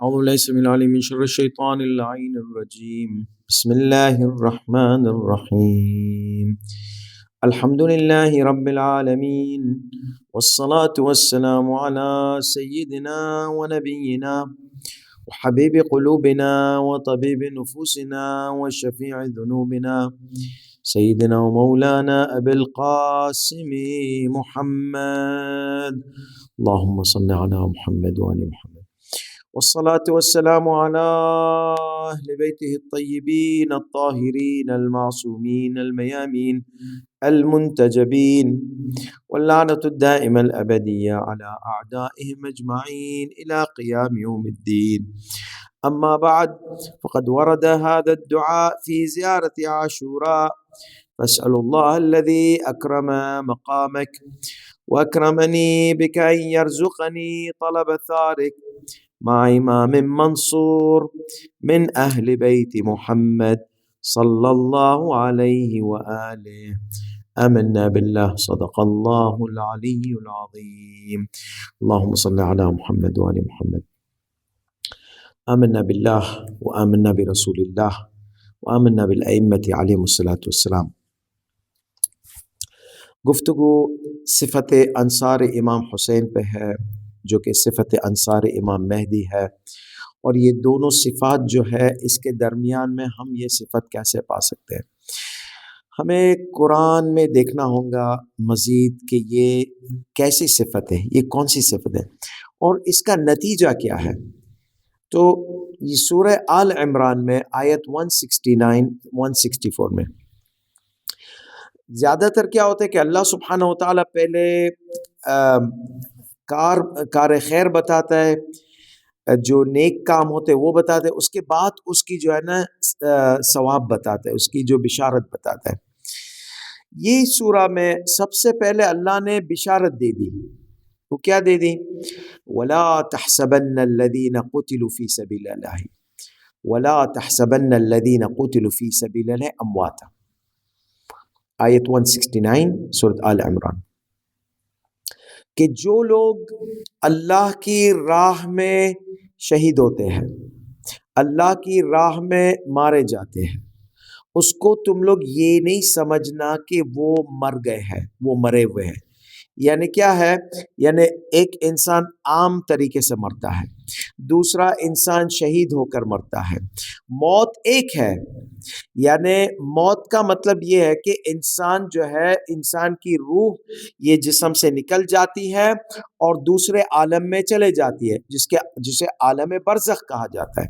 أعوذ بالله السميع العليم من شر الشيطان اللعين الرجيم. بسم الله الرحمن الرحيم. الحمد لله رب العالمين، والصلاة والسلام على سيدنا ونبينا وحبيب قلوبنا وطبيب نفوسنا وشفيع ذنوبنا سيدنا ومولانا أبي القاسم محمد. اللهم صل على محمد وآل محمد، والصلاة والسلام على أهل بيته الطيبين الطاهرين المعصومين الميامين المنتجبين، واللعنة الدائمة الأبدية على أعدائهم أجمعين إلى قيام يوم الدين. أما بعد، فقد ورد هذا الدعاء في زيارة عاشوراء، فاسأل الله الذي أكرم مقامك وأكرمني بك أن يرزقني طلب ثارك مع إمام منصور من أهل بيت محمد صلى الله عليه وآله. آمنا بالله، صدق الله العلي العظيم. اللهم صل على محمد وآل محمد. آمنا بالله وآمنا برسول الله وآمنا بالأئمة عليهم الصلاة والسلام. گفتگو صفت انصار امام حسین پہ ہے، جو کہ صفت انصار امام مہدی ہے، اور یہ دونوں صفات جو ہے اس کے درمیان میں ہم یہ صفت کیسے پا سکتے ہیں؟ ہمیں قرآن میں دیکھنا ہوگا مزید کہ یہ کیسی صفت ہے، یہ کون سی صفت ہے اور اس کا نتیجہ کیا ہے۔ تو یہ سورہ آل عمران میں آیت 169 164 میں زیادہ تر کیا ہوتا ہے کہ اللہ سبحانہ و تعالیٰ پہلے کار خیر بتاتا ہے، جو نیک کام ہوتے ہیں وہ بتاتے ہیں، اس کے بعد اس کی جو ہے نا ثواب بتاتا ہے، اس کی جو بشارت بتاتا ہے۔ یہ سورہ میں سب سے پہلے اللہ نے بشارت دے دی، وہ کیا دے دی؟ وَلَا تَحْسَبَنَّ الَّذِينَ قُتِلُوا فِي سَبِيلِ اللَّهِ وَلَا تَحْسَبَنَّ الَّذِينَ قُتِلُوا فِي سَبِيلِ اللَّهِ أَمْوَاتًا، آیت 169 سورۃ آل عمران، کہ جو لوگ اللہ کی راہ میں شہید ہوتے ہیں، اللہ کی راہ میں مارے جاتے ہیں، اس کو تم لوگ یہ نہیں سمجھنا کہ وہ مر گئے ہیں، وہ مرے ہوئے ہیں۔ یعنی کیا ہے؟ یعنی ایک انسان عام طریقے سے مرتا ہے، دوسرا انسان شہید ہو کر مرتا ہے، موت ایک ہے۔ یعنی موت کا مطلب یہ ہے کہ انسان جو ہے، انسان کی روح یہ جسم سے نکل جاتی ہے اور دوسرے عالم میں چلے جاتی ہے، جسے عالم برزخ کہا جاتا ہے۔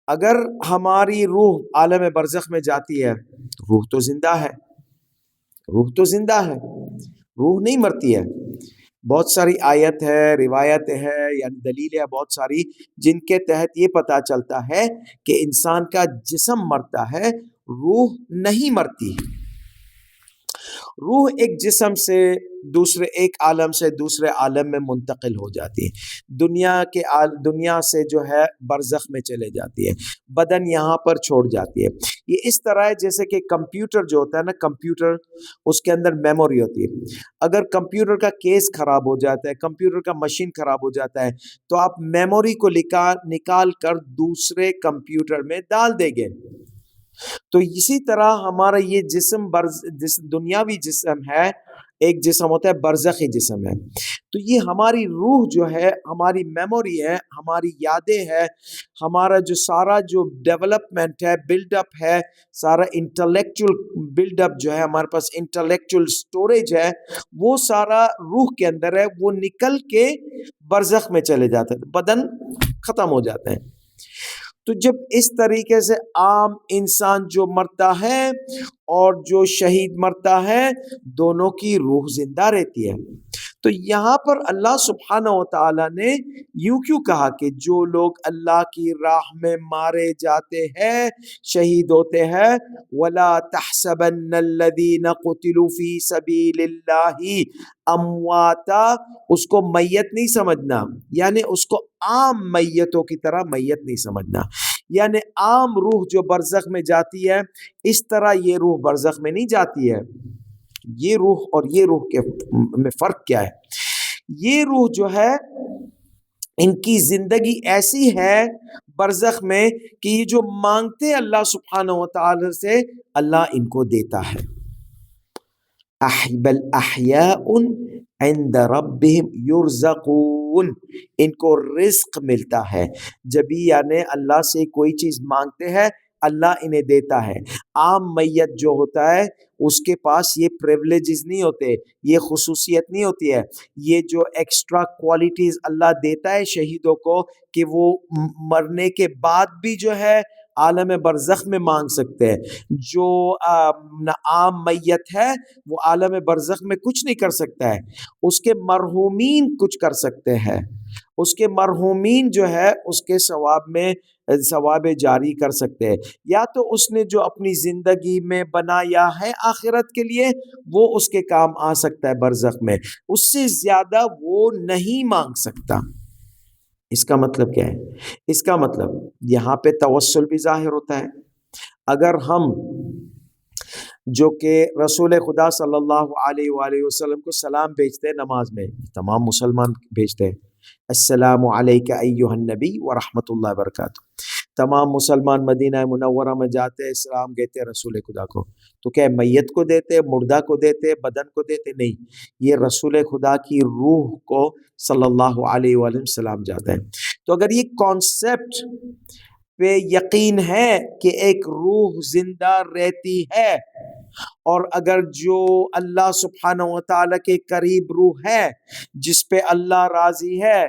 اگر ہماری روح عالم برزخ میں جاتی ہے، روح تو زندہ ہے، روح تو زندہ ہے، روح نہیں مرتی ہے۔ بہت ساری آیت ہے، روایت ہے، یعنی دلیل ہے بہت ساری، جن کے تحت یہ پتہ چلتا ہے کہ انسان کا جسم مرتا ہے، روح نہیں مرتی۔ روح ایک جسم سے دوسرے، ایک عالم سے دوسرے عالم میں منتقل ہو جاتی ہے، دنیا سے جو ہے برزخ میں چلے جاتی ہے، بدن یہاں پر چھوڑ جاتی ہے۔ یہ اس طرح ہے جیسے کہ کمپیوٹر جو ہوتا ہے نا، کمپیوٹر اس کے اندر میموری ہوتی ہے۔ اگر کمپیوٹر کا کیس خراب ہو جاتا ہے، کمپیوٹر کا مشین خراب ہو جاتا ہے، تو آپ میموری کو نکال کر دوسرے کمپیوٹر میں ڈال دیں گے۔ تو اسی طرح ہمارا یہ جسم دنیاوی جسم ہے، ایک جسم ہوتا ہے برزخی جسم ہے۔ تو یہ ہماری روح جو ہے، ہماری میموری ہے، ہماری یادیں ہے، ہمارا جو سارا جو ڈیولپمنٹ ہے، بلڈ اپ ہے، سارا انٹلیکچول بلڈ اپ جو ہے، ہمارے پاس انٹلیکچول سٹوریج ہے، وہ سارا روح کے اندر ہے، وہ نکل کے برزخ میں چلے جاتے ہیں، بدن ختم ہو جاتے ہیں۔ تو جب اس طریقے سے عام انسان جو مرتا ہے اور جو شہید مرتا ہے، دونوں کی روح زندہ رہتی ہے۔ تو یہاں پر اللہ سبحانہ و تعالیٰ نے یوں کیوں کہا کہ جو لوگ اللہ کی راہ میں مارے جاتے ہیں، شہید ہوتے ہیں، وَلَا تَحْسَبَنَّ الَّذِينَ قُتِلُوا فِي سَبِيلِ اللَّهِ امواتا، اس کو میت نہیں سمجھنا، یعنی اس کو عام میتوں کی طرح میت نہیں سمجھنا۔ یعنی عام روح جو برزخ میں جاتی ہے، اس طرح یہ روح برزخ میں نہیں جاتی ہے۔ یہ روح اور یہ روح کے میں فرق کیا ہے؟ یہ روح جو ہے ان کی زندگی ایسی ہے برزخ میں کہ یہ جو مانگتے اللہ سبحانہ و تعالی سے، اللہ ان کو دیتا ہے۔ بل احیاء عند ربهم یرزقون، ان کو رزق ملتا ہے جب یعنی اللہ سے کوئی چیز مانگتے ہیں اللہ انہیں دیتا ہے۔ عام میت جو ہوتا ہے اس کے پاس یہ پریولیجز نہیں ہوتے، یہ خصوصیت نہیں ہوتی ہے، یہ جو ایکسٹرا کوالٹیز اللہ دیتا ہے شہیدوں کو کہ وہ مرنے کے بعد بھی جو ہے عالم برزخ میں مانگ سکتے ہیں۔ جو عام میت ہے وہ عالم برزخ میں کچھ نہیں کر سکتا ہے، اس کے مرحومین کچھ کر سکتے ہیں، اس کے مرحومین جو ہے اس کے ثواب میں ثواب جاری کر سکتے ہیں، یا تو اس نے جو اپنی زندگی میں بنایا ہے آخرت کے لیے وہ اس کے کام آ سکتا ہے برزخ میں، اس سے زیادہ وہ نہیں مانگ سکتا۔ اس کا مطلب کیا ہے؟ اس کا مطلب یہاں پہ توسل بھی ظاہر ہوتا ہے۔ اگر ہم جو کہ رسول خدا صلی اللہ علیہ وآلہ وسلم کو سلام بھیجتے ہیں نماز میں، تمام مسلمان بھیجتے ہیں، السلام علیک ایھا النبی ورحمۃ اللہ وبرکاتہ، تمام مسلمان مدینہ منورہ میں جاتے ہیں سلام کہتے ہیں رسول خدا کو، تو کیا میت کو دیتے، مردہ کو دیتے، بدن کو دیتے؟ نہیں، یہ رسول خدا کی روح کو صلی اللہ علیہ وآلہ وسلم جاتا ہے۔ تو اگر یہ کانسیپٹ پہ یقین ہے کہ ایک روح زندہ رہتی ہے، اور اگر جو اللہ سبحانہ و تعالیٰ کے قریب روح ہے جس پہ اللہ راضی ہے،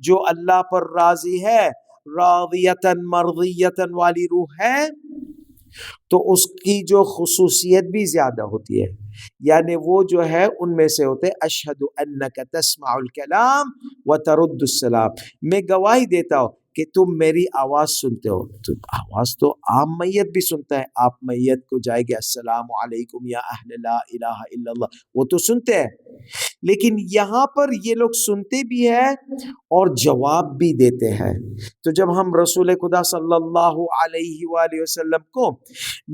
جو اللہ پر راضی ہے، راضیتاً مرضیتاً والی روح ہے، تو اس کی جو خصوصیت بھی زیادہ ہوتی ہے، یعنی وہ جو ہے ان میں سے ہوتے اشہد انک تسمع الکلام وترد السلام، میں گواہی دیتا ہوں کہ تم میری آواز سنتے ہو۔ تو آواز تو عام میت بھی سنتا ہے، آپ میت کو جائے گے السلام علیکم یا اہل لا الہ الا اللہ، وہ تو سنتے ہیں، لیکن یہاں پر یہ لوگ سنتے بھی ہیں اور جواب بھی دیتے ہیں۔ تو جب ہم رسول خدا صلی اللہ علیہ وآلہ وسلم کو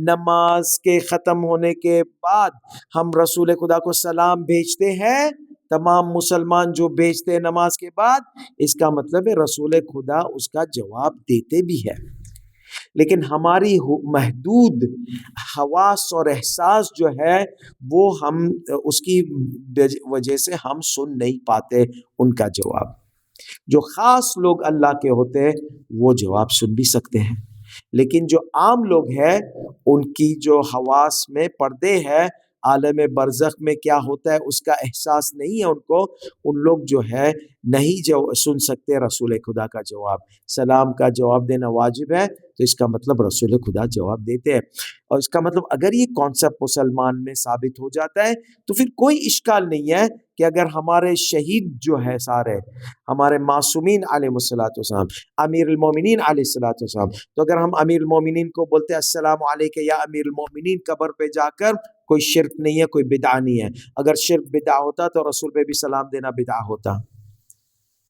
نماز کے ختم ہونے کے بعد ہم رسول خدا کو سلام بھیجتے ہیں، تمام مسلمان جو بھیجتے ہیں نماز کے بعد، اس کا مطلب ہے رسول خدا اس کا جواب دیتے بھی ہے، لیکن ہماری محدود حواس اور احساس جو ہے وہ ہم اس کی وجہ سے ہم سن نہیں پاتے ان کا جواب۔ جو خاص لوگ اللہ کے ہوتے ہیں وہ جواب سن بھی سکتے ہیں، لیکن جو عام لوگ ہیں ان کی جو حواس میں پردے ہیں، عالم برزخ میں کیا ہوتا ہے اس کا احساس نہیں ہے ان کو، ان لوگ جو ہے نہیں سن سکتے رسول خدا کا جواب۔ سلام کا جواب دینا واجب ہے، تو اس کا مطلب رسول خدا جواب دیتے ہیں، اور اس کا مطلب اگر یہ کانسیپٹ مسلمان میں ثابت ہو جاتا ہے تو پھر کوئی اشکال نہیں ہے کہ اگر ہمارے شہید جو ہے سارے ہمارے معصومین علیہ الصلوۃ والسلام، امیر المومنین علیہ الصلوۃ والسلام، تو اگر ہم امیر المومنین کو بولتے ہیں السلام علیک یا امیر المومنین، قبر پہ جا کر کوئی شرک نہیں ہے، کوئی بدعہ نہیں ہے۔ اگر شرک بدعہ ہوتا تو رسول پہ بھی سلام دینا بدعہ ہوتا،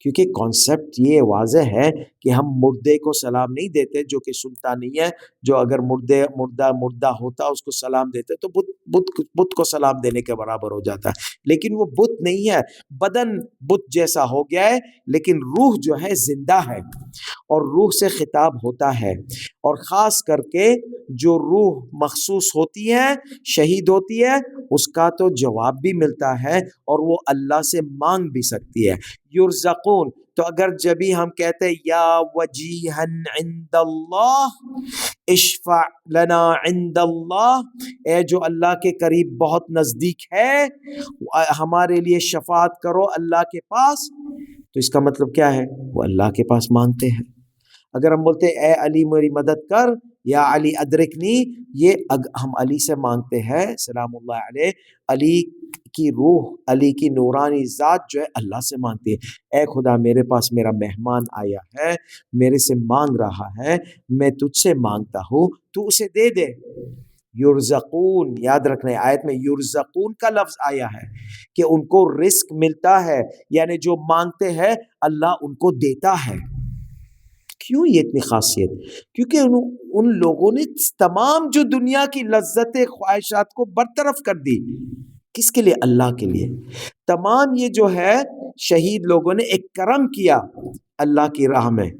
کیونکہ کانسیپٹ یہ واضح ہے کہ ہم مردے کو سلام نہیں دیتے جو کہ سنتا نہیں ہے، جو اگر مردہ ہوتا اس کو سلام دیتے تو بت کو سلام دینے کے برابر ہو جاتا ہے، لیکن وہ بت نہیں ہے، بدن بت جیسا ہو گیا ہے، لیکن روح جو ہے زندہ ہے، اور روح سے خطاب ہوتا ہے، اور خاص کر کے جو روح مخصوص ہوتی ہے، شہید ہوتی ہے، اس کا تو جواب بھی ملتا ہے اور وہ اللہ سے مانگ بھی سکتی ہے۔ یرزقون، تو اگر جبھی ہم کہتے ہیں یا وجیہا عند اللہ اشفع لنا عند اللہ، اے جو اللہ کے قریب بہت نزدیک ہے ہمارے لیے شفاعت کرو اللہ کے پاس، تو اس کا مطلب کیا ہے؟ وہ اللہ کے پاس مانگتے ہیں۔ اگر ہم بولتے اے علی میری مدد کر یا علی ادرکنی، یہ ہم علی سے مانگتے ہیں سلام اللہ علیہ، علی کی روح، علی کی نورانی ذات جو ہے اللہ سے مانگتی ہے، اے خدا میرے پاس میرا مہمان آیا ہے، میرے سے مانگ رہا ہے، میں تجھ سے مانگتا ہوں تو اسے دے دے۔ یرزقون، یاد رکھنا ہے آیت میں یرزقون کا لفظ آیا ہے کہ ان کو رزق ملتا ہے، یعنی جو مانگتے ہیں اللہ ان کو دیتا ہے۔ کیوں یہ اتنی خاصیت؟ کیونکہ ان لوگوں نے تمام جو دنیا کی لذت خواہشات کو برطرف کر دی، کس کے لیے؟ اللہ کے لیے۔ تمام یہ جو ہے شہید لوگوں نے ایک کرم کیا اللہ کی راہ میں،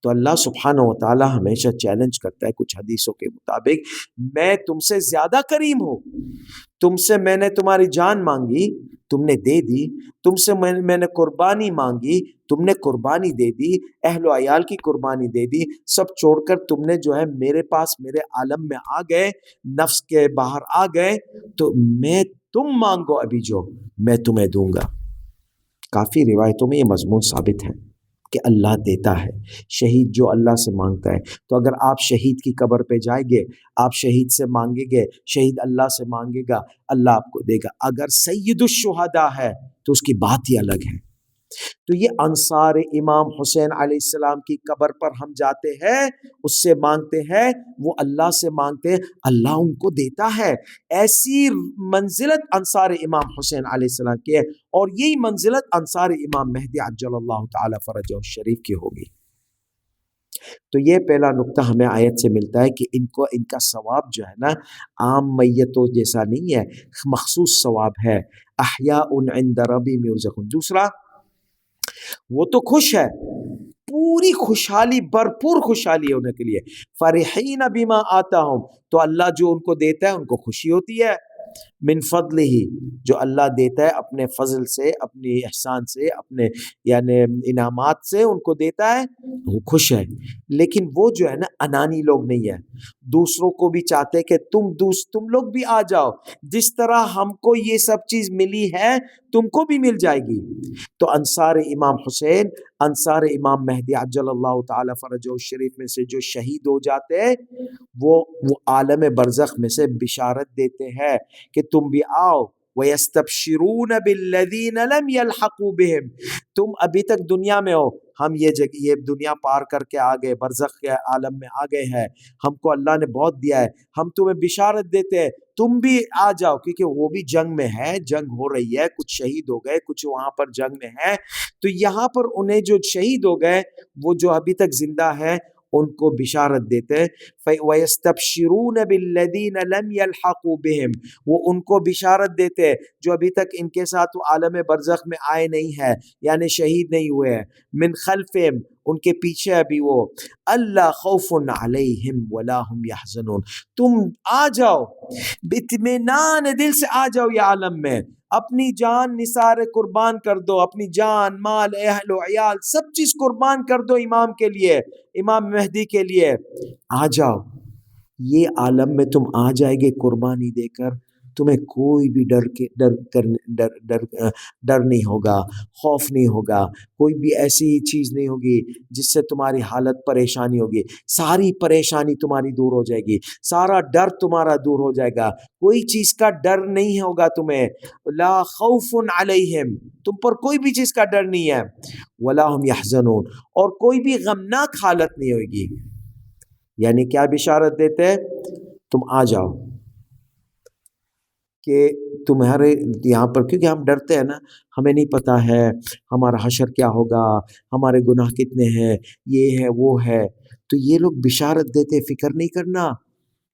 تو اللہ سبحانہ و تعالی ہمیشہ چیلنج کرتا ہے کچھ حدیثوں کے مطابق، میں تم سے زیادہ کریم ہوں، تم سے میں نے تمہاری جان مانگی تم نے دے دی، تم سے میں نے قربانی مانگی تم نے قربانی دے دی، اہل و عیال کی قربانی دے دی، سب چھوڑ کر تم نے جو ہے میرے پاس میرے عالم میں آ گئے، نفس کے باہر آ گئے، تو میں تم مانگو ابھی جو میں تمہیں دوں گا۔ کافی روایتوں میں یہ مضمون ثابت ہے کہ اللہ دیتا ہے، شہید جو اللہ سے مانگتا ہے، تو اگر آپ شہید کی قبر پہ جائیں گے، آپ شہید سے مانگیں گے، شہید اللہ سے مانگے گا، اللہ آپ کو دے گا۔ اگر سید الشہداء ہے تو اس کی بات ہی الگ ہے۔ تو یہ انصار امام حسین علیہ السلام کی قبر پر ہم جاتے ہیں، اس سے مانگتے ہیں، وہ اللہ سے مانگتے ہیں، اللہ ان کو دیتا ہے۔ ایسی منزلت انصار امام حسین علیہ السلام کی ہے، اور یہی منزلت انصار امام مہدی عجل اللہ تعالی فرجہ الشریف کی ہوگی۔ تو یہ پہلا نقطہ ہمیں آیت سے ملتا ہے کہ ان کا ثواب جو ہے نا عام میتوں جیسا نہیں ہے، مخصوص ثواب ہے۔ احیاء عند ربہم یرزقون۔ دوسرا، وہ تو خوش ہے، پوری خوشحالی، بھرپور خوشحالی ہونے کے لیے، فرحین بما آتاہم، تو اللہ جو ان کو دیتا ہے ان کو خوشی ہوتی ہے، من فضلہ، جو اللہ دیتا ہے اپنے فضل سے، اپنی احسان سے، اپنے یعنی انعامات سے ان کو دیتا ہے، وہ خوش ہے۔ لیکن وہ جو ہے نا انانی لوگ نہیں ہے، دوسروں کو بھی چاہتے کہ تم لوگ بھی آ جاؤ، جس طرح ہم کو یہ سب چیز ملی ہے تم کو بھی مل جائے گی۔ تو انصار امام حسین، انصار امام مہدی عجل اللہ تعالی فرجہ الشریف میں سے جو شہید ہو جاتے ہیں، وہ عالم برزخ میں سے بشارت دیتے ہیں کہ تم بھی آؤ، وَيَسْتَبْشِرُونَ بِالَّذِينَ لَمْ يَلْحَقُوا بِهِمْ، تم ابھی تک دنیا میں ہو، ہم یہ دنیا پار کر کے آ گئے، برزخ کے عالم میں آ گئے ہیں، ہم کو اللہ نے بہت دیا ہے، ہم تمہیں بشارت دیتے ہیں تم بھی آ جاؤ، کیونکہ وہ بھی جنگ میں ہے، جنگ ہو رہی ہے، کچھ شہید ہو گئے، کچھ وہاں پر جنگ میں ہے، تو یہاں پر انہیں جو شہید ہو گئے، وہ جو ابھی تک زندہ ہے ان کو بشارت دیتے ہیں، وَيَسْتَبْشِرُونَ بِالَّذِينَ لَمْ يَلْحَقُوا بِهِمْ، وہ ان کو بشارت دیتے ہیں جو ابھی تک ان کے ساتھ وہ عالم برزخ میں آئے نہیں ہے، یعنی شہید نہیں ہوئے ہیں، من خلفہم، ان کے پیچھے ابھی وہ، اللہ خوف علیہم ولا هم يحزنون، تم آ جاؤ، اطمینان دل سے آ جاؤ یہ عالم میں، اپنی جان نثار قربان کر دو، اپنی جان، مال، اہل و عیال سب چیز قربان کر دو امام کے لیے، امام مہدی کے لیے، آ جاؤ یہ عالم میں، تم آ جائے گے قربانی دے کر، تمہیں کوئی بھی ڈر نہیں ہوگا، خوف نہیں ہوگا، کوئی بھی ایسی چیز نہیں ہوگی جس سے تمہاری حالت پریشانی ہوگی، ساری پریشانی تمہاری دور ہو جائے گی، سارا ڈر تمہارا دور ہو جائے گا، کوئی چیز کا ڈر نہیں ہوگا تمہیں، لا خوف علیہم، تم پر کوئی بھی چیز کا ڈر نہیں ہے، ولا هم یحزنون، اور کوئی بھی غمناک حالت نہیں ہوگی۔ یعنی کیا بشارت دیتے ہیں؟ تم آ جاؤ، کہ تمہارے یہاں پر، کیونکہ ہم ڈرتے ہیں نا، ہمیں نہیں پتا ہے ہمارا حشر کیا ہوگا، ہمارے گناہ کتنے ہیں، یہ ہے وہ ہے، تو یہ لوگ بشارت دیتے، فکر نہیں کرنا،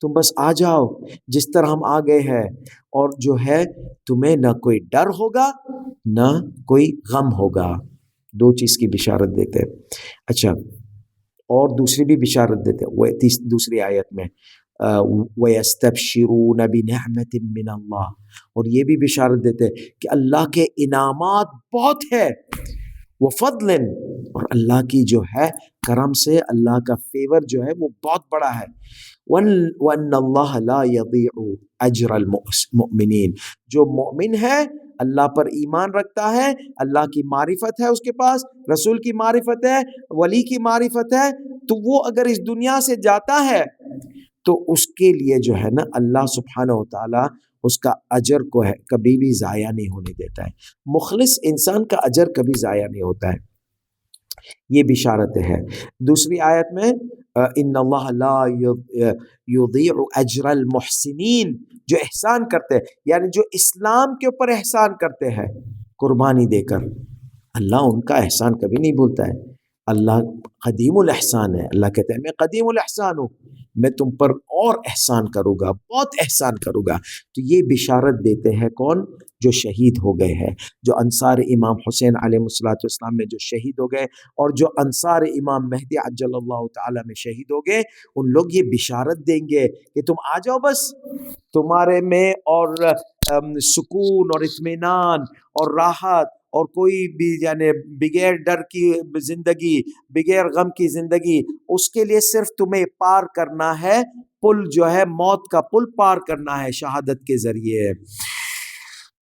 تم بس آ جاؤ جس طرح ہم آ گئے ہیں، اور جو ہے تمہیں نہ کوئی ڈر ہوگا نہ کوئی غم ہوگا، دو چیز کی بشارت دیتے۔ اچھا، اور دوسری بھی بشارت دیتے وہ دوسری آیت میں، وَيَسْتَبْشِرُونَ بِنِعْمَةٍ مِّنَ اللَّهِ، اور یہ بھی بشارت دیتے کہ اللہ کے انعامات بہت ہے، وَفَضْلٍ، اور اللہ کی جو ہے کرم سے، اللہ کا فیور جو ہے وہ بہت بڑا ہے، وَأَنَّ اللَّهَ لَا يَضِيعُ أَجْرَ الْمُؤْمِنِينَ، جو مومن ہے، اللہ پر ایمان رکھتا ہے، اللہ کی معرفت ہے اس کے پاس، رسول کی معرفت ہے، ولی کی معرفت ہے، تو وہ اگر اس دنیا سے جاتا ہے تو اس کے لیے جو ہے نا اللہ سبحانہ و تعالیٰ اس کا اجر کو ہے کبھی بھی ضائع نہیں ہونے دیتا ہے، مخلص انسان کا اجر کبھی ضائع نہیں ہوتا ہے، یہ بشارت ہے۔ دوسری آیت میں ان اللہ لا یضیع اجر المحسنین، جو احسان کرتے ہیں، یعنی جو اسلام کے اوپر احسان کرتے ہیں قربانی دے کر، اللہ ان کا احسان کبھی نہیں بھولتا ہے، اللہ قدیم الاحسان ہے، اللہ کہتے ہیں میں قدیم الاحسان ہوں، میں تم پر اور احسان کروں گا، بہت احسان کروں گا، تو یہ بشارت دیتے ہیں کون؟ جو شہید ہو گئے ہیں، جو انصار امام حسین علیہ السلام میں جو شہید ہو گئے، اور جو انصار امام مہدی عجل اللہ تعالی میں شہید ہو گئے، ان لوگ یہ بشارت دیں گے کہ تم آ جاؤ، بس تمہارے میں اور سکون اور اطمینان اور راحت اور کوئی بھی یعنی بغیر ڈر کی زندگی، بغیر غم کی زندگی، اس کے لیے صرف تمہیں پار کرنا ہے پل، جو ہے موت کا پل پار کرنا ہے شہادت کے ذریعے۔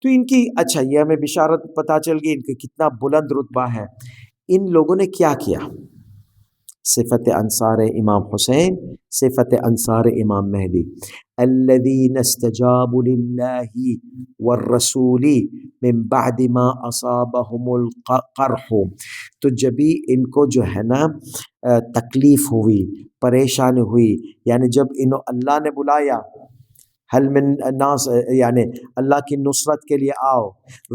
تو ان کی اچھا یہ ہمیں بشارت پتہ چل گئی ان کا کتنا بلند رتبہ ہے۔ ان لوگوں نے کیا کیا؟ صفت انصار امام حسین، صفت انصار امام مہدی، الذین استجابوا للہ والرسول من بعد ما اصابهم القرح، تو جبھی ان کو جو ہے نا تکلیف ہوئی، پریشانی ہوئی، یعنی جب انہوں اللہ نے بلایا، حل من ناس، یعنی اللہ کی نصرت کے لیے آؤ،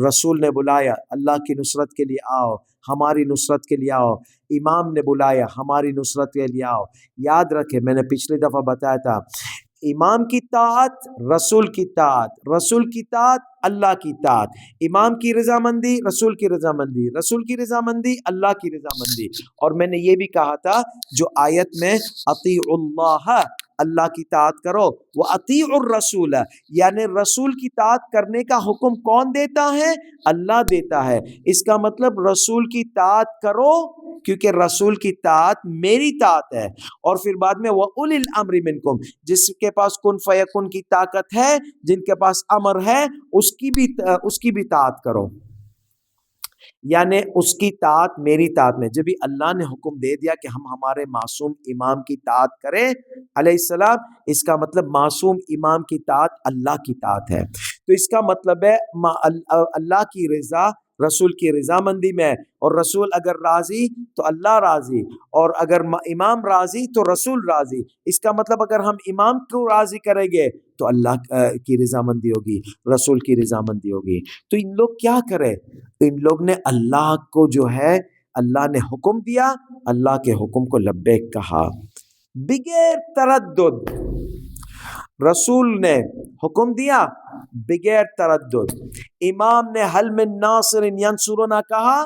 رسول نے بلایا اللہ کی نصرت کے لیے آؤ، ہماری نصرت کے لیے آؤ، امام نے بلایا ہماری نصرت کے لیے آؤ۔ یاد رکھے میں نے پچھلی دفعہ بتایا تھا، امام کی طاعت رسول کی طاعت، رسول کی طاعت اللہ کی طاعت، امام کی رضامندی رسول کی رضامندی، رسول کی رضامندی اللہ کی رضامندی۔ اور میں نے یہ بھی کہا تھا جو آیت میں اطیعوا اللہ، اللہ کی طاعت کرو، وہ اطیعوا الرسول، یعنی رسول کی طاعت کرنے کا حکم کون دیتا ہے؟ اللہ دیتا ہے۔ اس کا مطلب رسول کی طاعت کرو، کیونکہ رسول کی طاعت میری طاعت ہے۔ اور پھر بعد میں وَأُولِي الْأَمْرِ مِنْكُمْ، جس کے پاس کن فیکن کی طاقت ہے، جن کے پاس امر ہے، اس کی بھی طاعت کرو، یعنی اس کی طاعت میری طاعت میں۔ جب بھی اللہ نے حکم دے دیا کہ ہم ہمارے معصوم امام کی طاعت کریں علیہ السلام، اس کا مطلب معصوم امام کی طاعت اللہ کی طاعت ہے۔ تو اس کا مطلب ہے اللہ کی رضا رسول کی رضامندی میں، اور رسول اگر راضی تو اللہ راضی، اور اگر امام راضی تو رسول راضی۔ اس کا مطلب اگر ہم امام کو راضی کریں گے تو اللہ کی رضامندی ہوگی، رسول کی رضامندی ہوگی۔ تو ان لوگ کیا کرے؟ ان لوگ نے اللہ کو جو ہے اللہ نے حکم دیا، اللہ کے حکم کو لبیک کہا بغیر تردد۔ رسول نے حکم دیا بغیر تردد، امام نے حل من ناصر ینصرنا کہا،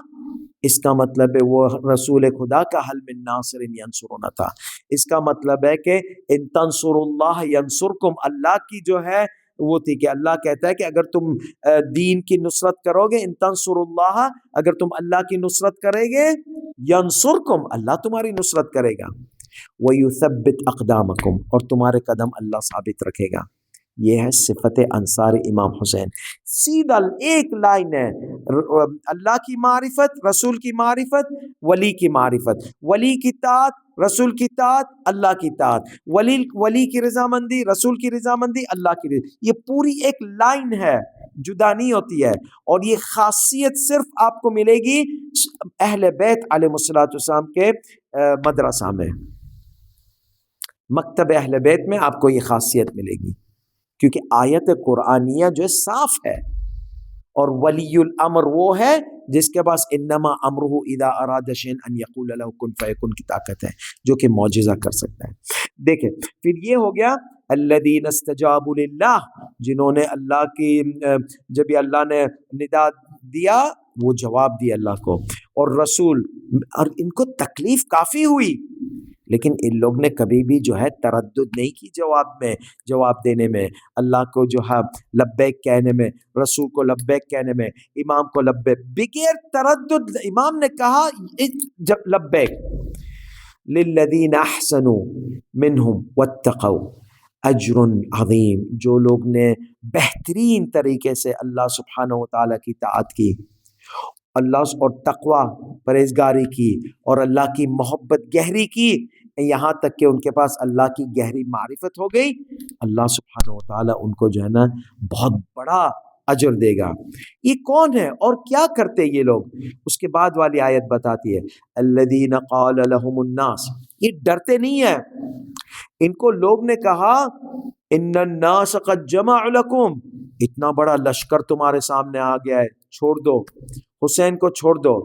اس کا مطلب ہے وہ رسول خدا کا حل من ناصر ینصرنا تھا۔ اس کا مطلب ہے کہ ان تنصر اللہ ینصرکم، اللہ کی جو ہے وہ تھی کہ اللہ کہتا ہے کہ اگر تم دین کی نصرت کرو گے، ان تنصر اللہ، اگر تم اللہ کی نصرت کرے گے، ینصرکم، اللہ تمہاری نصرت کرے گا، وَيُثَبِّتْ أَقْدَامَكُمْ، اور تمہارے قدم اللہ ثابت رکھے گا۔ یہ ہے صفت انصار امام حسین۔ سیدھا ایک لائن ہے، اللہ کی معرفت، رسول کی معرفت، ولی کی معرفت، ولی کی طاعت، رسول کی طاعت، اللہ کی طاعت، ولی کی رضامندی، رسول کی رضامندی، اللہ کی رضامندی۔ یہ پوری ایک لائن ہے، جدا نہیں ہوتی ہے۔ اور یہ خاصیت صرف آپ کو ملے گی اہل بیت علیہ السلام کے مدرسہ میں، مکتب اہل بیت میں آپ کو یہ خاصیت ملے گی، کیونکہ آیت قرآنیہ جو ہے صاف ہے۔ اور ولی الامر وہ ہے جس کے پاس انما امرہ اذا اراد شیئا ان یقول له کن فیکن کی طاقت ہے، جو کہ معجزہ کر سکتا ہے۔ دیکھیں پھر یہ ہو گیا الذین استجابوا للہ، جنہوں نے اللہ کی جب اللہ نے ندا دیا وہ جواب دیا اللہ کو، اور رسول، اور ان کو تکلیف کافی ہوئی، لیکن ان لوگ نے کبھی بھی جو ہے تردد نہیں کی جواب دینے میں، اللہ کو جو ہے لبیک کہنے میں، رسول کو لبیک کہنے میں، امام کو لبیک، بغیر تردد امام نے کہا جب لبیک۔ للذین احسنوا منہم واتقوا اجر عظیم، جو لوگ نے بہترین طریقے سے اللہ سبحانہ و تعالیٰ کی طاعت کی، اللہ اور تقوی پرہیزگاری کی، اور اللہ کی محبت گہری کی، یہاں تک کہ ان کے پاس اللہ کی گہری معرفت ہو گئی، اللہ سبحانہ و تعالیٰ ان کو جو ہے نا بہت بڑا اجر دے گا۔ یہ کون ہے اور کیا کرتے یہ لوگ؟ اس کے بعد والی آیت بتاتی ہے الذین قال لهم الناس، یہ ڈرتے نہیں ہیں، ان کو لوگ نے کہا ان الناس قد جمعوا لکم، اتنا بڑا لشکر تمہارے سامنے آ گیا ہے، چھوڑ دو، حسین کو چھوڑ دو،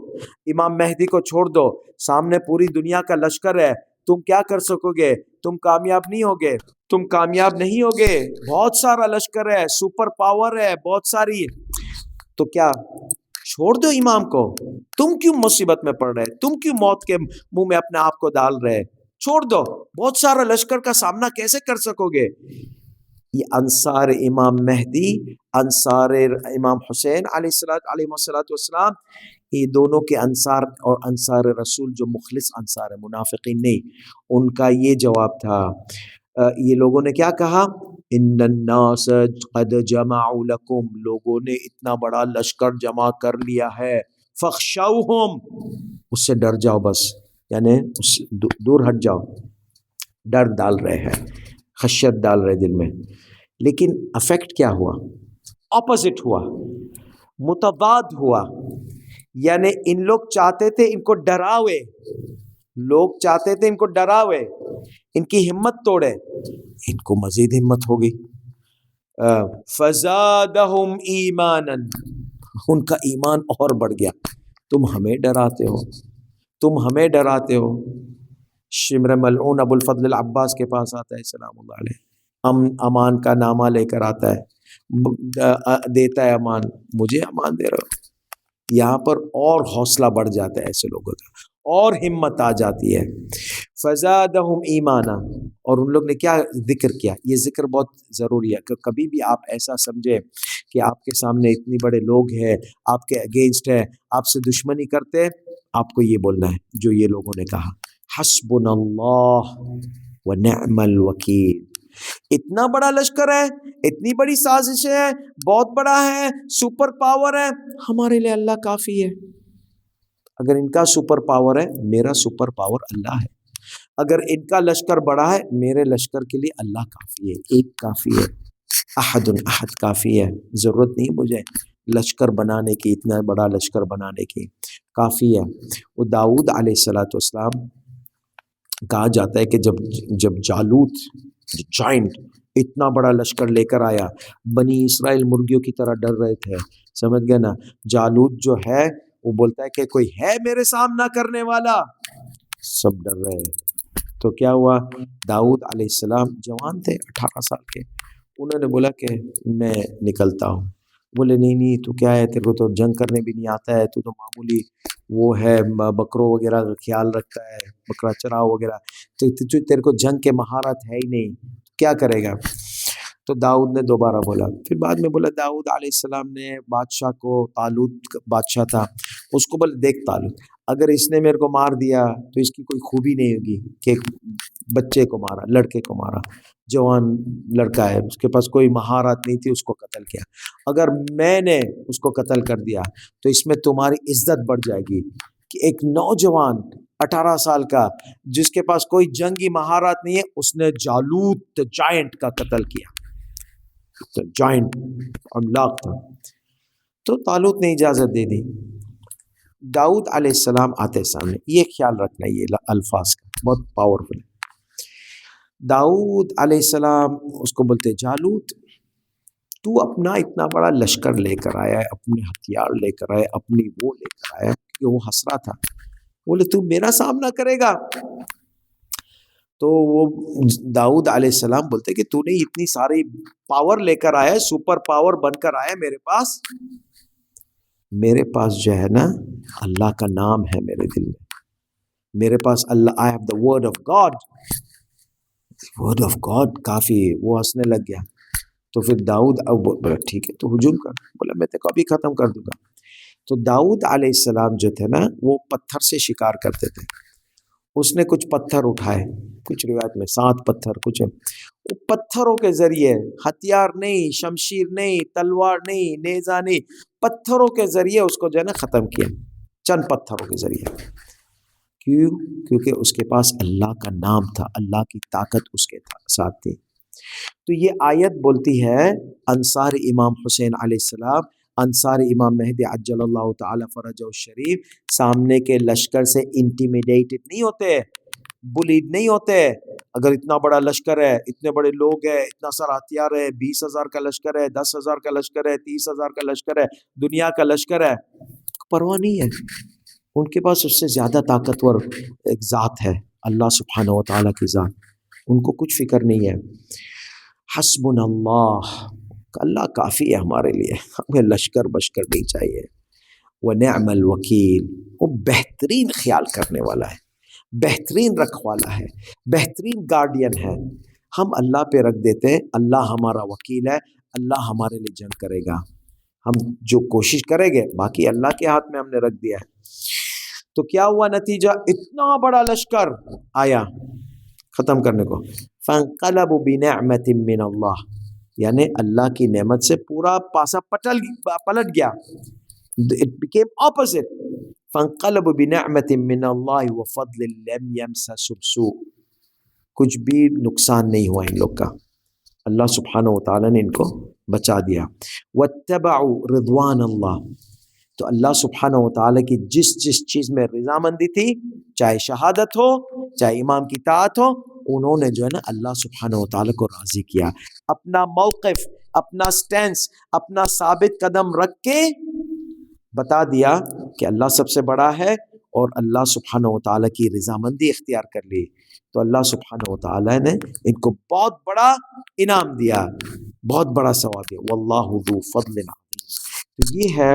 امام مہدی کو چھوڑ دو، سامنے پوری دنیا کا لشکر ہے، تم کیا کر سکو گے؟ تم کامیاب نہیں ہوگے، تم کامیاب نہیں ہوگے، بہت سارا لشکر ہے، سپر پاور ہے، بہت ساری۔ تو کیا چھوڑ دو امام کو؟ تم کیوں مصیبت میں پڑ رہے؟ تم کیوں موت کے منہ میں اپنے آپ کو ڈال رہے؟ چھوڑ دو، بہت سارا لشکر کا سامنا کیسے کر سکو گے؟ یہ انصار امام مہدی، انصار امام حسین علیہ السلام، یہ دونوں کے انصار اور انصار رسول جو مخلص انصار منافقین نہیں، ان کا یہ جواب تھا۔ یہ لوگوں نے کیا کہا؟ ان الناس قد جمعوا لکم، لوگوں نے اتنا بڑا لشکر جمع کر لیا ہے، فخشوہم، اس سے ڈر جاؤ، بس یعنی دور ہٹ جاؤ، ڈر ڈال رہے ہیں، خشیت ڈال رہے دل میں۔ لیکن افیکٹ کیا ہوا؟ اپوزٹ ہوا، متضاد ہوا۔ یعنی ان لوگ چاہتے تھے ان کو ڈراوے، لوگ چاہتے تھے ان کو ڈراوے، ان کی ہمت توڑے، ان کو مزید ہمت ہو گئی۔ فزادہم ایمانا، ان کا ایمان اور بڑھ گیا۔ تم ہمیں ڈراتے ہو، تم ہمیں ڈراتے ہو۔ شمر ملعون ابو الفضل العباس کے پاس آتا ہے سلام اللہ علیہ، امان کا نامہ لے کر آتا ہے، دیتا ہے امان، مجھے امان دے رہا ہو۔ یہاں پر اور حوصلہ بڑھ جاتا ہے ایسے لوگوں کا، اور ہمت آ جاتی ہے۔ فزادہم ایمانا، اور ان لوگ نے کیا ذکر کیا؟ یہ ذکر بہت ضروری ہے کہ کبھی بھی آپ ایسا سمجھے کہ آپ کے سامنے اتنے بڑے لوگ ہیں، آپ کے اگینسٹ ہے، آپ سے دشمنی کرتے، آپ کو یہ بولنا ہے جو یہ لوگوں نے کہا، حسبنا اللہ ونعم الوکیل۔ اتنا بڑا لشکر ہے، اتنی بڑی سازش ہے، بہت بڑا ہے، سپر پاور ہے، ہمارے لیے اللہ کافی ہے۔ اگر ان کا سپر پاور ہے، میرا سپر پاور اللہ ہے۔ اگر ان کا لشکر بڑا ہے، میرے لشکر کے لیے اللہ کافی ہے، ایک کافی ہے، احد احد کافی ہے۔ ضرورت نہیں مجھے لشکر بنانے کی، اتنا بڑا لشکر بنانے کی، کافی ہے۔ وہ داؤد علیہ السلام کہا جاتا ہے کہ جب جالوت جائنٹ اتنا بڑا لشکر لے کر آیا، بنی اسرائیل مرغیوں کی طرح ڈر رہے تھے، سمجھ گئے نا؟ جالوت جو ہے وہ بولتا ہے کہ کوئی ہے میرے سامنا کرنے والا، سب ڈر رہے ہیں۔ تو کیا ہوا؟ داؤد علیہ السلام جوان تھے، 18 سال کے، انہوں نے بولا کہ میں نکلتا ہوں۔ بولے نہیں تو کیا ہے، تیرے کو تو جنگ کرنے بھی نہیں آتا ہے، تو معمولی وہ ہے، بکروں وغیرہ کا خیال رکھتا ہے، بکرا چراؤ وغیرہ، تو تیرے کو جنگ کے مہارت ہے ہی نہیں، کیا کرے گا؟ تو داؤد نے دوبارہ بولا، پھر بعد میں بولا داؤد علیہ السلام نے بادشاہ کو، طالوت بادشاہ تھا، اس کو بولے دیکھ طالوت، اگر اس نے میرے کو مار دیا تو اس کی کوئی خوبی نہیں ہوگی کہ بچے کو مارا، لڑکے کو مارا، جوان لڑکا ہے، اس کے پاس کوئی مہارت نہیں تھی، اس کو قتل کیا۔ اگر میں نے اس کو قتل کر دیا تو اس میں تمہاری عزت بڑھ جائے گی کہ ایک نوجوان 18 سال کا جس کے پاس کوئی جنگی مہارت نہیں ہے، اس نے جالوت جائنٹ کا قتل کیا، جائنٹ عملاق تھا۔ تو طالوت نے اجازت دے دی۔ داؤد علیہ السلام آتے سامنے، یہ خیال رکھنا، یہ الفاظ کا بہت پاورفل ہے۔ داؤد علیہ السلام اس کو بولتے جالوت، تو اپنا اتنا بڑا لشکر لے کر آیا ہے، اپنے ہتھیار لے کر آیا، اپنی وہ لے کر آیا، کہ وہ ہنس رہا تھا، بولے تو میرا سامنا کرے گا؟ تو وہ داؤد علیہ السلام بولتے کہ تو نے اتنی ساری پاور لے کر آیا ہے، سپر پاور بن کر آیا میرے پاس، میرے پاس جو ہے نا اللہ کا نام ہے میرے دل میں، میرے پاس اللہ، I have the word of God، word of God کافی۔ وہ ہنسنے لگ گیا۔ تو پھر داؤد بولا ٹھیک ہے تو ہجوم کر، بولا میں تے کو ابھی ختم کر دوں گا۔ تو داؤد علیہ السلام جو تھے نا وہ پتھر سے شکار کرتے تھے، اس نے کچھ پتھر اٹھائے، کچھ روایت میں 7 پتھر، کچھ وہ پتھروں کے ذریعے، ہتھیار نہیں، شمشیر نہیں، تلوار نہیں، نیزہ نہیں، پتھروں کے ذریعے اس کو جو ہے نا ختم کیا، چند پتھروں کے ذریعے۔ کیوں؟ کیونکہ اس کے پاس اللہ کا نام تھا، اللہ کی طاقت اس کے ساتھ تھی۔ تو یہ آیت بولتی ہے انصار امام حسین علیہ السلام، انصار امام مہدی عجل اللہ تعالی فرجہ الشریف سامنے کے لشکر سے انٹیمیڈیٹڈ نہیں ہوتے، بلیڈ نہیں ہوتے۔ اگر اتنا بڑا لشکر ہے، اتنے بڑے لوگ ہیں، اتنا سارا ہتھیار ہے، 20,000 کا لشکر ہے، 10,000 کا لشکر ہے، 30,000 کا لشکر ہے، دنیا کا لشکر ہے، پرواہ نہیں ہے۔ ان کے پاس اس سے زیادہ طاقتور ایک ذات ہے، اللہ سبحانہ و تعالیٰ کی ذات، ان کو کچھ فکر نہیں ہے۔ حسبنا اللہ کہ اللہ کافی ہے ہمارے لیے، ہمیں لشکر بشکر نہیں چاہیے. وَنِعْمَ الْوَكِيلُ، وہ بہترین خیال کرنے والا ہے، بہترین رکھوالا ہے، بہترین گارڈین ہے. ہم اللہ پہ رکھ دیتے ہیں، اللہ ہمارا وکیل ہے، اللہ ہمارے لیے جنگ کرے گا، ہم جو کوشش کریں گے باقی اللہ کے ہاتھ میں ہم نے رکھ دیا ہے. تو کیا ہوا نتیجہ؟ اتنا بڑا لشکر آیا ختم کرنے کو. فَانْقَلَبُوا بِنِعْمَةٍ مِّنَ اللَّهِ، یعنی اللہ کی نعمت سے پورا پاسا پلٹ گیا. It became opposite. فَانْقَلَبُوا بِنِعْمَةٍ مِّنَ اللَّهِ وَفَضْلٍ لَمْ يَمْسَسْهُمْ سُوءٌ، کچھ بھی نقصان نہیں ہوا ان لوگ کا، اللہ سبحانہ و تعالیٰ نے ان کو بچا دیا. وَاتَّبَعُوا رِضْوَانَ اللَّهِ، تو اللہ سبحانہ و تعالیٰ کی جس چیز میں رضامندی تھی، چاہے شہادت ہو چاہے امام کی طاعت ہو، انہوں نے جو ہے نا اللہ سبحانہ و تعالیٰ کو راضی کیا. اپنا موقف، اپنا سٹینس، اپنا ثابت قدم رکھ کے بتا دیا کہ اللہ سب سے بڑا ہے، اور اللہ سبحانہ و تعالیٰ کی رضامندی اختیار کر لی. تو اللہ سبحانہ و تعالیٰ نے ان کو بہت بڑا انعام دیا، بہت بڑا ثواب دیا. واللہ ذو فضل عظیم. تو یہ ہے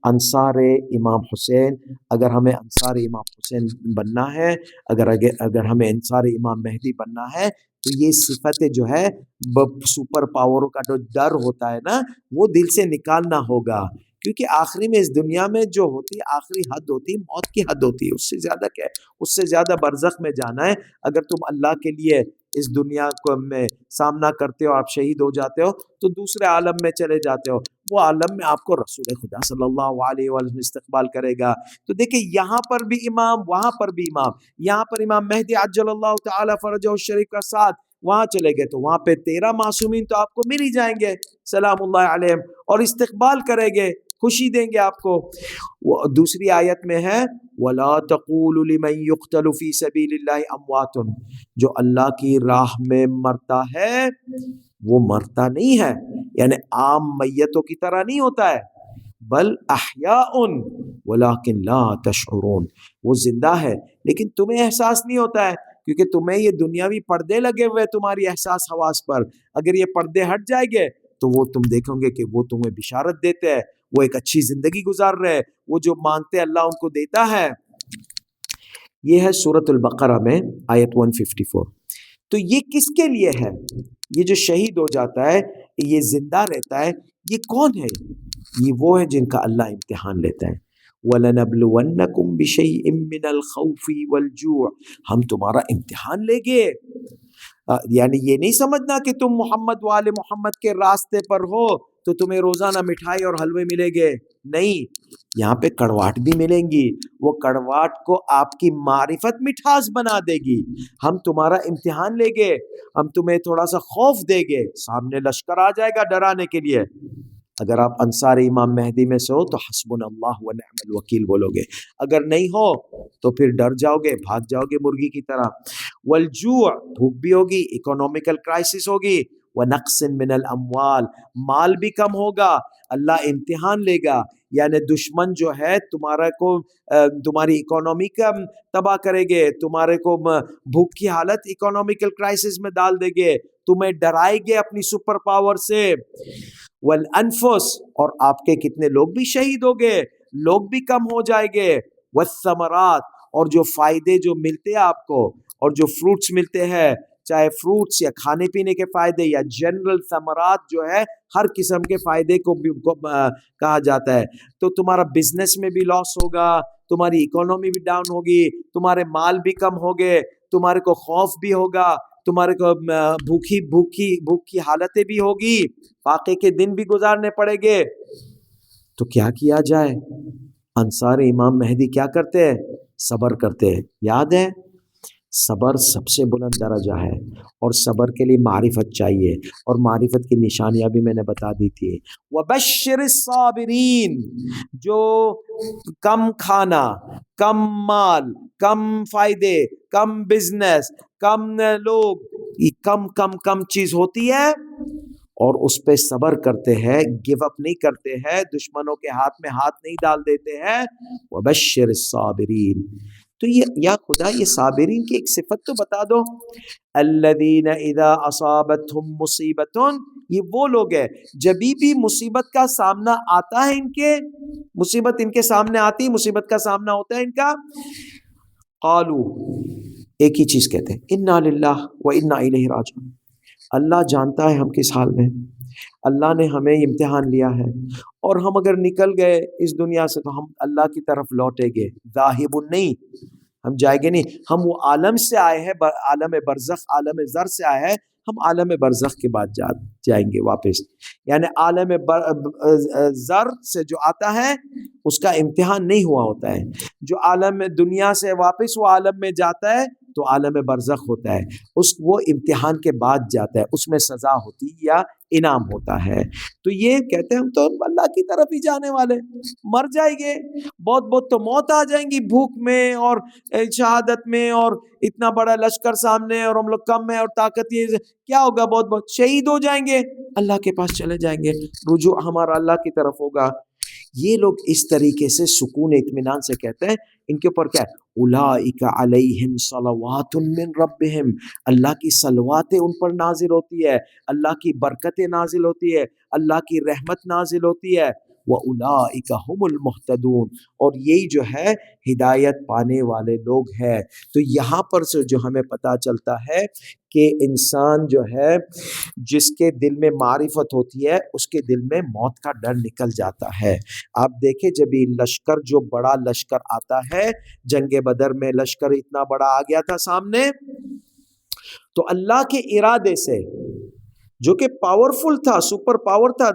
انصار امام حسین. اگر ہمیں انصار امام حسین بننا ہے، اگر ہمیں انصار امام مہدی بننا ہے، تو یہ صفت جو ہے سپر پاور کا جو ڈر ہوتا ہے نا، وہ دل سے نکالنا ہوگا. کیونکہ آخری میں اس دنیا میں جو ہوتی ہے، آخری حد ہوتی ہے، موت کی حد ہوتی ہے. اس سے زیادہ کیا ہے؟ اس سے زیادہ برزخ میں جانا ہے. اگر تم اللہ کے لیے اس دنیا کو میں سامنا کرتے ہو، آپ شہید ہو جاتے ہو، تو دوسرے عالم میں چلے جاتے ہو. وہ عالم میں آپ کو رسول خدا صلی اللہ علیہ وسلم استقبال کرے گا. تو دیکھیں یہاں پر بھی امام، وہاں پر بھی امام. یہاں پر امام مہدی عجل اللہ تعالی فرجہ الشریف کا ساتھ، وہاں چلے گئے تو وہاں پہ 13 معصومین تو آپ کو مل ہی جائیں گے سلام اللہ علیہم، اور استقبال کریں گے، خوشی دیں گے آپ کو. دوسری آیت میں ہے وَلَا تَقُولُوا لِمَنْ يُقْتَلُ فِي سَبِيلِ اللَّهِ أَمْوَاتٌ، جو اللہ کی راہ میں مرتا ہے وہ مرتا نہیں ہے، یعنی عام میتوں کی طرح نہیں ہوتا ہے، بل احیاء ولکن لا تشعرون، وہ زندہ ہے لیکن تمہیں احساس نہیں ہوتا ہے، کیونکہ تمہیں یہ دنیاوی پردے لگے ہوئے تمہاری احساس حواس پر. اگر یہ پردے ہٹ جائیں گے تو وہ تم دیکھو گے کہ وہ تمہیں بشارت دیتے ہیں، وہ ایک اچھی زندگی گزار رہے، وہ جو مانگتے اللہ ان کو دیتا ہے. یہ ہے سورۃ البقرہ میں آیت 154. تو یہ کس کے لیے ہے؟ یہ جو شہید ہو جاتا ہے، یہ زندہ رہتا ہے، یہ کون ہے؟ یہ وہ ہے جن کا اللہ امتحان لیتا ہے. وَلَنَبْلُوَنَّكُمْ بِشَيْءٍ مِّنَ الْخَوْفِ وَالْجُوعِ، ہم تمہارا امتحان لیں گے. یعنی یہ نہیں سمجھنا کہ تم محمد وآل محمد کے راستے پر ہو تو تمہیں روزانہ مٹھائی اور حلوے ملے گے، نہیں، یہاں پہ کڑواہٹ بھی ملیں گی. وہ کڑواہٹ کو آپ کی معرفت مٹھاس بنا دے گی. ہم تمہارا امتحان لیں گے، ہم تمہیں تھوڑا سا خوف دیں گے، سامنے لشکر آ جائے گا ڈرانے کے لیے. اگر آپ انصار امام مہدی میں سے ہو تو حسبنا اللہ و نعم الوکیل بولو گے، اگر نہیں ہو تو پھر ڈر جاؤ گے، بھاگ جاؤ گے مرغی کی طرح. والجوع، بھوک بھی ہوگی، اکنومیکل کرائسس ہوگی. ونقص من الاموال، مال بھی کم ہوگا، اللہ امتحان لے گا. یعنی دشمن جو ہے تمہاری اکانومی کا تباہ کرے گے، تمہارے کو بھوک کی حالت اکنومیکل کرائسس میں ڈال دے گے، تمہیں ڈرائے گے اپنی سپر پاور سے. والانفس، اور آپ کے کتنے لوگ بھی شہید ہو گئے، لوگ بھی کم ہو جائیں گے. والثمرات، اور جو فائدے جو ملتے ہیں آپ کو، اور جو فروٹس ملتے ہیں، چاہے فروٹس یا کھانے پینے کے فائدے یا جنرل ثمرات جو ہے ہر قسم کے فائدے کو بھی کہا جاتا ہے. تو تمہارا بزنس میں بھی لاس ہوگا، تمہاری اکانومی بھی ڈاؤن ہوگی، تمہارے مال بھی کم ہوگے، تمہارے کو خوف بھی ہوگا، تمہارے کو بھوک کی حالتیں بھی ہوگی، واقعے کے دن بھی گزارنے پڑے گے. تو کیا کیا جائے؟ انصار امام مہدی کیا کرتے ہیں؟ صبر کرتے ہیں. یاد ہے صبر سب سے بلند درجہ ہے، اور صبر کے لیے معرفت چاہیے، اور معرفت کی نشانیاں بھی میں نے بتا دی تھی. وَبَشِّرِ الصَّابِرِينَ، جو کم کھانا، کم مال، کم فائدے، کم بزنس، کم لوگ، کم چیز ہوتی ہے اور اس پہ صبر کرتے ہیں، گیو اپ نہیں کرتے ہیں، دشمنوں کے ہاتھ میں ہاتھ نہیں ڈال دیتے ہیں. وَبَشِّرِ الصَّابِرِينَ، تو یا خدا یہ صابرین کی ایک صفت تو بتا دو. الذین اذا اصابتهم مصیبت، یہ وہ لوگ ہیں جبھی بھی مصیبت کا سامنا آتا ہے، مصیبت ان کے سامنے آتی، مصیبت کا سامنا ہوتا ہے ان کا، قالو، ایک ہی چیز کہتے ہیں، انا للہ و انا الیہ راجعون، اللہ جانتا ہے ہم کس حال میں، اللہ نے ہمیں امتحان لیا ہے، اور ہم اگر نکل گئے اس دنیا سے تو ہم اللہ کی طرف لوٹیں گے، ذاہب نہیں، ہم جائیں گے نہیں، ہم وہ عالم سے آئے ہیں، عالم برزخ، عالم زر سے آئے ہیں، ہم عالم برزخ کے بعد جائیں گے واپس، یعنی عالم زر سے جو آتا ہے اس کا امتحان نہیں ہوا ہوتا ہے، جو عالم دنیا سے واپس وہ عالم میں جاتا ہے تو عالم برزخ ہوتا ہے، وہ امتحان کے بعد جاتا ہے، اس میں سزا ہوتی یا انعام ہوتا ہے۔ تو یہ کہتے ہیں ہم تو اللہ کی طرف ہی جانے والے، مر جائیں گے، بہت بہت تو موت آ جائیں گی بھوک میں اور شہادت میں، اور اتنا بڑا لشکر سامنے اور ہم لوگ کم ہیں اور طاقت، یہ کیا ہوگا، بہت بہت شہید ہو جائیں گے، اللہ کے پاس چلے جائیں گے، رجوع ہمارا اللہ کی طرف ہوگا۔ یہ لوگ اس طریقے سے سکون اطمینان سے کہتے ہیں، ان کے اوپر کیا ہے، اولئک علیہم صلوات من ربہم، اللہ کی صلواتیں ان پر نازل ہوتی ہے، اللہ کی برکتیں نازل ہوتی ہے، اللہ کی رحمت نازل ہوتی ہے، وَأُولَئِكَ هُمُ الْمُهْتَدُونَ، اور یہی جو ہے ہدایت پانے والے لوگ ہیں۔ تو یہاں پر سے جو ہمیں پتہ چلتا ہے کہ انسان جو ہے جس کے دل میں معرفت ہوتی ہے اس کے دل میں موت کا ڈر نکل جاتا ہے۔ آپ دیکھیں جب یہ لشکر، جو بڑا لشکر آتا ہے، جنگ بدر میں لشکر اتنا بڑا آ گیا تھا سامنے، تو اللہ کے ارادے سے، جو کہ پاورفل تھا، سپر پاور تھا،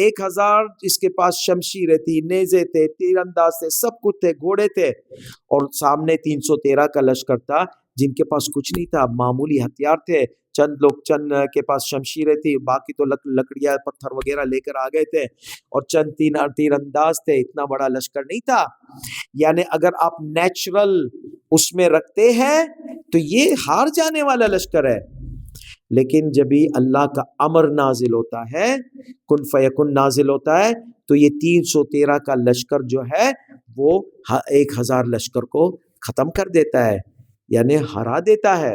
1000 اس کے پاس شمشیریں تھی، نیزے تھے، تیر انداز تھے، سب کچھ تھے، گھوڑے تھے، اور سامنے 313 کا لشکر تھا جن کے پاس کچھ نہیں تھا، معمولی ہتھیار تھے، چند کے پاس شمشیریں تھی، باقی تو لکڑیاں پتھر وغیرہ لے کر آ گئے تھے، اور چند تیر انداز تھے، اتنا بڑا لشکر نہیں تھا۔ یعنی اگر آپ نیچرل اس میں رکھتے ہیں تو یہ ہار جانے والا لشکر ہے، لیکن جب ہی اللہ کا امر نازل ہوتا ہے، کن فیکن نازل ہوتا ہے، تو یہ 313 کا لشکر جو ہے وہ 1000 لشکر کو ختم کر دیتا ہے، یعنی ہرا دیتا ہے۔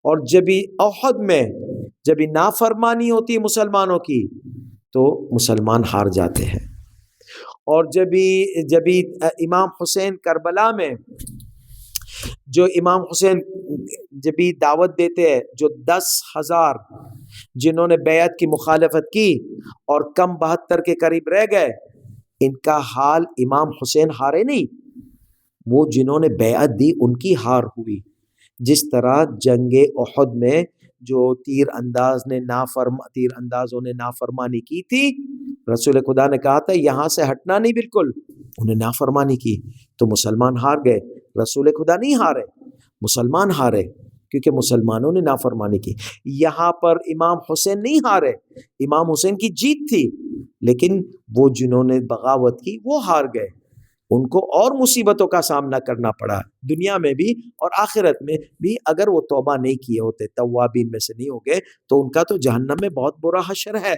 اور جب ہی احد میں جب ہی نافرمانی ہوتی ہے مسلمانوں کی تو مسلمان ہار جاتے ہیں، اور جب ہی امام حسین کربلا میں، جو امام حسین جب بھی دعوت دیتے ہیں، جو 10,000 جنہوں نے بیعت کی مخالفت کی اور کم 72 کے قریب رہ گئے، ان کا حال امام حسین ہارے نہیں، وہ جنہوں نے بیعت دی ان کی ہار ہوئی۔ جس طرح جنگ احد میں جو تیر اندازوں نے نافرمانی کی تھی، رسول خدا نے کہا تھا یہاں سے ہٹنا نہیں، بالکل، انہیں نافرمانی کی تو مسلمان ہار گئے، رسول خدا نہیں ہارے، مسلمان ہارے، کیونکہ مسلمانوں نے نافرمانی کی۔ یہاں پر امام حسین نہیں ہارے، امام حسین کی جیت تھی، لیکن وہ جنہوں نے بغاوت کی وہ ہار گئے، ان کو اور مصیبتوں کا سامنا کرنا پڑا، دنیا میں بھی اور آخرت میں بھی۔ اگر وہ توبہ نہیں کیے ہوتے، توابین میں سے نہیں ہو گئے، تو ان کا تو جہنم میں بہت برا حشر ہے،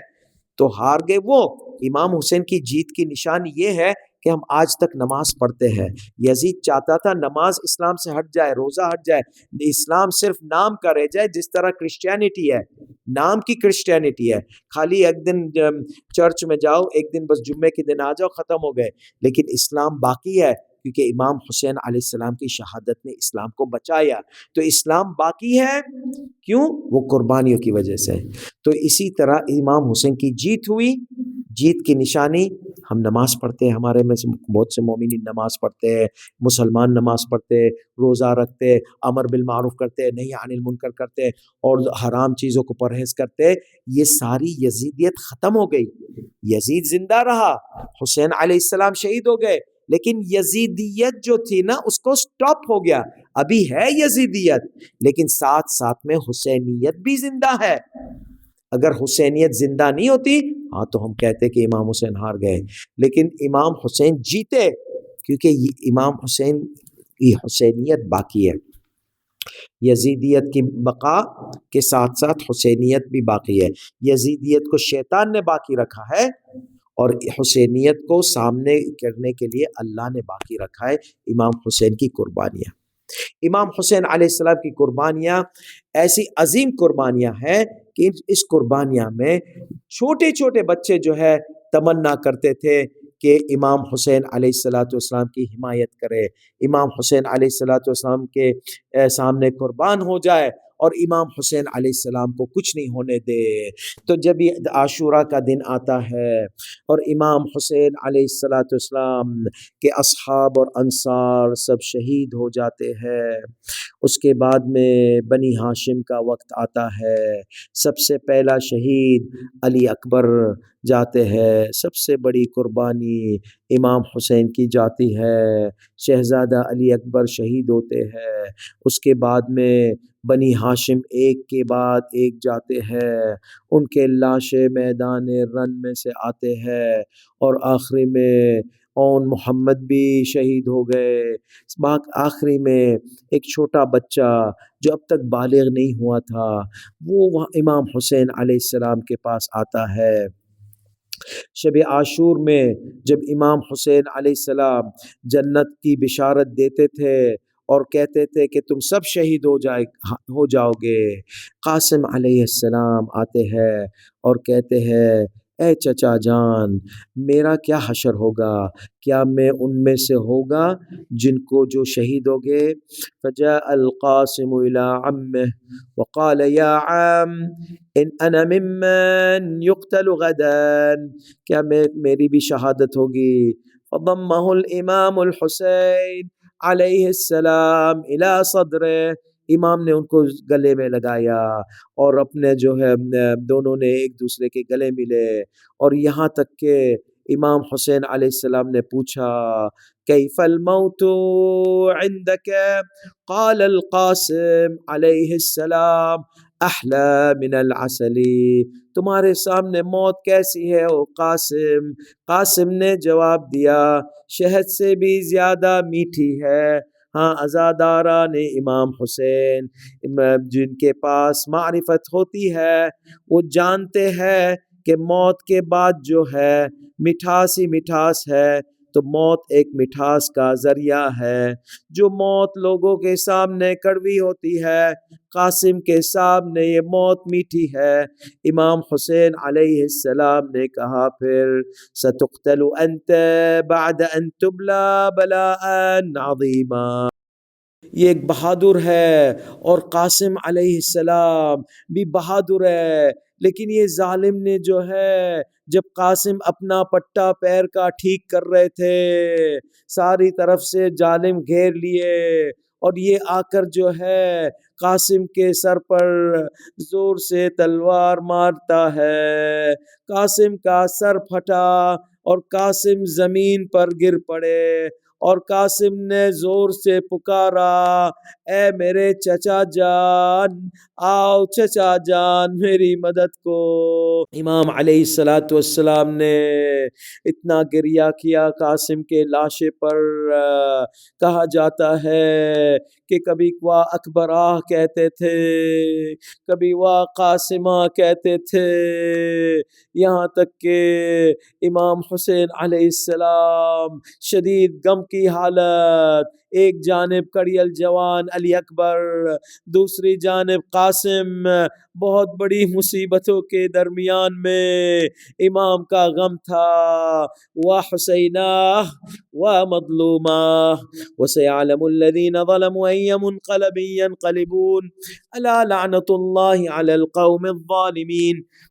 تو ہار گئے وہ۔ امام حسین کی جیت کی نشان یہ ہے کہ ہم آج تک نماز پڑھتے ہیں۔ یزید چاہتا تھا نماز اسلام سے ہٹ جائے، روزہ ہٹ جائے، اسلام صرف نام کا رہ جائے، جس طرح کرسچینٹی ہے، نام کی کرسچینٹی ہے، خالی ایک دن چرچ میں جاؤ، ایک دن بس جمعے کے دن آ جاؤ، ختم ہو گئے، لیکن اسلام باقی ہے، کیونکہ امام حسین علیہ السلام کی شہادت نے اسلام کو بچایا، تو اسلام باقی ہے، کیوں؟ وہ قربانیوں کی وجہ سے۔ تو اسی طرح امام حسین کی جیت ہوئی، جیت کی نشانی ہم نماز پڑھتے ہیں، ہمارے میں سے بہت سے مومنین نماز پڑھتے ہیں، مسلمان نماز پڑھتے ہیں، روزہ رکھتے ہیں، امر بالمعروف کرتے ہیں، نہی عن المنکر کرتے ہیں، اور حرام چیزوں کو پرہیز کرتے ہیں۔ یہ ساری یزیدیت ختم ہو گئی، یزید زندہ رہا، حسین علیہ السلام شہید ہو گئے، لیکن یزیدیت جو تھی نا اس کو سٹاپ ہو گیا، ابھی ہے یزیدیت، لیکن ساتھ ساتھ میں حسینیت بھی زندہ ہے۔ اگر حسینیت زندہ نہیں ہوتی ہاں تو ہم کہتے کہ امام حسین ہار گئے، لیکن امام حسین جیتے، کیونکہ امام حسین کی حسینیت باقی ہے۔ یزیدیت کی بقا کے ساتھ ساتھ حسینیت بھی باقی ہے۔ یزیدیت کو شیطان نے باقی رکھا ہے، اور حسینیت کو سامنے کرنے کے لیے اللہ نے باقی رکھا ہے امام حسین کی قربانیاں۔ امام حسین علیہ السلام کی قربانیاں ایسی عظیم قربانیاں ہیں کہ اس قربانیاں میں چھوٹے چھوٹے بچے جو ہے تمنا کرتے تھے کہ امام حسین علیہ الصلاۃ والسلام کی حمایت کرے، امام حسین علیہ الصلاۃ والسلام کے سامنے قربان ہو جائے اور امام حسین علیہ السلام کو کچھ نہیں ہونے دے۔ تو جب یہ عاشورہ کا دن آتا ہے اور امام حسین علیہ الصلاۃ والسلام کے اصحاب اور انصار سب شہید ہو جاتے ہیں، اس کے بعد میں بنی ہاشم کا وقت آتا ہے، سب سے پہلا شہید علی اکبر جاتے ہیں، سب سے بڑی قربانی امام حسین کی جاتی ہے، شہزادہ علی اکبر شہید ہوتے ہیں، اس کے بعد میں بنی ہاشم ایک کے بعد ایک جاتے ہیں، ان کے لاشیں میدان رن میں سے آتے ہیں اور آخری میں اون محمد بھی شہید ہو گئے۔ آخری میں ایک چھوٹا بچہ جو اب تک بالغ نہیں ہوا تھا وہ امام حسین علیہ السلام کے پاس آتا ہے۔ شب عاشور میں جب امام حسین علیہ السلام جنت کی بشارت دیتے تھے اور کہتے تھے کہ تم سب شہید ہو جاؤ گے، قاسم علیہ السلام آتے ہیں اور کہتے ہیں اے چچا جان میرا کیا حشر ہوگا، کیا میں ان میں سے ہوگا جن کو جو شہید ہو گئے؟ فجاء القاسم الى عمه وقال یا عم ان انا ممن يقتل غدا، کیا میری بھی شہادت ہوگی؟ فضمه الامام الحسین علیہ السلام الى صدره، امام نے ان کو گلے میں لگایا اور اپنے جو ہے دونوں نے ایک دوسرے کے گلے ملے، اور یہاں تک کہ امام حسین علیہ السلام نے پوچھا کیف الموت عندك؟ قال القاسم علیہ السلام احلی من العسل، تمہارے سامنے موت کیسی ہے او قاسم؟ قاسم نے جواب دیا شہد سے بھی زیادہ میٹھی ہے۔ ہاں عزاداران امام حسین جن کے پاس معرفت ہوتی ہے وہ جانتے ہیں کہ موت کے بعد جو ہے مٹھاس ہی مٹھاس ہے، تو موت ایک مٹھاس کا ذریعہ ہے۔ جو موت لوگوں کے سامنے کڑوی ہوتی ہے قاسم کے سامنے یہ موت میٹھی ہے۔ امام حسین علیہ السلام نے کہا پھر ستقتل انت بعد ان تبلا بلاء عظیما، یہ ایک بہادر ہے اور قاسم علیہ السلام بھی بہادر ہے، لیکن یہ ظالم نے جو ہے جب قاسم اپنا پٹا پیر کا ٹھیک کر رہے تھے ساری طرف سے ظالم گھیر لیے اور یہ آ کر جو ہے قاسم کے سر پر زور سے تلوار مارتا ہے، قاسم کا سر پھٹا اور قاسم زمین پر گر پڑے اور قاسم نے زور سے پکارا اے میرے چچا جان، آؤ چچا جان میری مدد کو۔ امام علیہ الصلاۃ والسلام نے اتنا گریہ کیا قاسم کے لاشے پر، کہا جاتا ہے کہ کبھی وا اکبرہ کہتے تھے، کبھی وا قاسمہ کہتے تھے، یہاں تک کہ امام حسین علیہ السلام شدید غم کی حالت، ایک جانب کڑیل جوان علی اکبر، دوسری جانب قاسم، بہت بڑی مصیبتوں کے درمیان میں امام کا غم تھا۔ وحسینہ ومظلومہ وسيعلم الذين ظلموا أي منقلب ينقلبون ألا لعنة الله على القوم الظالمين۔